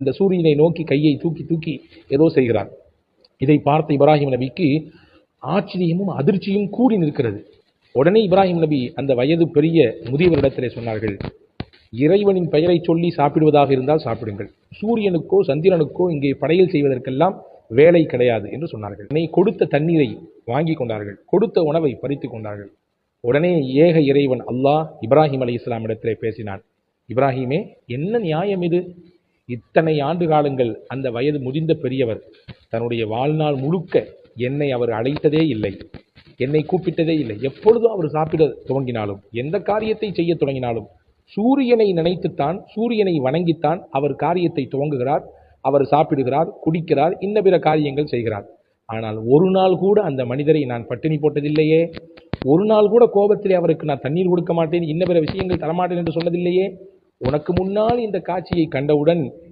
இந்த சூரியனை நோக்கி கையை தூக்கி தூக்கி ஏதோ செய்கிறார். இதை பார்த்த இப்ராஹிம் நபிக்கு ஆச்சரியமும் அதிர்ச்சியும் கூடி நிற்கிறது. உடனே இப்ராஹிம் நபி அந்த வயது பெரிய முதியவரிடத்திலே சொன்னார்கள், இறைவனின் பெயரை சொல்லி சாப்பிடுவதாக இருந்தால் சாப்பிடுங்கள், சூரியனுக்கோ சந்திரனுக்கோ இங்கே படையல் செய்வதற்கெல்லாம் வேலை கிடையாது என்று சொன்னார்கள். உடனே கொடுத்த தண்ணீரை வாங்கி கொண்டார்கள், கொடுத்த உணவை பறித்து கொண்டார்கள். உடனே ஏக இறைவன் அல்லாஹ் இப்ராஹிம் அலைஹிஸ்ஸலாம் இடத்திலே பேசினான். இப்ராஹிமே, என்ன நியாயம் இது? இத்தனை ஆண்டு காலங்கள் அந்த வயது முதிர்ந்த பெரியவர் தன்னுடைய வாழ்நாள் முழுக்க என்னை அவர் அழைத்ததே இல்லை, என்னை கூப்பிட்டதே இல்லை. எப்பொழுதும் அவர் சாப்பிட துவங்கினாலும் எந்த காரியத்தை செய்ய தொடங்கினாலும் சூரியனை நினைத்துத்தான், சூரியனை வணங்கித்தான் அவர் காரியத்தை துவங்குகிறார். அவர் சாப்பிடுகிறார், குடிக்கிறார், இன்ன பிற காரியங்கள் செய்கிறார். ஆனால் ஒரு நாள் கூட அந்த மனிதரை நான் பட்டினி போட்டதில்லையே, ஒரு நாள் கூட கோபத்திலே அவருக்கு நான் தண்ணீர் கொடுக்க மாட்டேன், இன்ன பிற விஷயங்கள் தரமாட்டேன் என்று சொன்னதில்லையே. உனக்கு முன்னால் இந்த காட்சியை கண்டவுடன்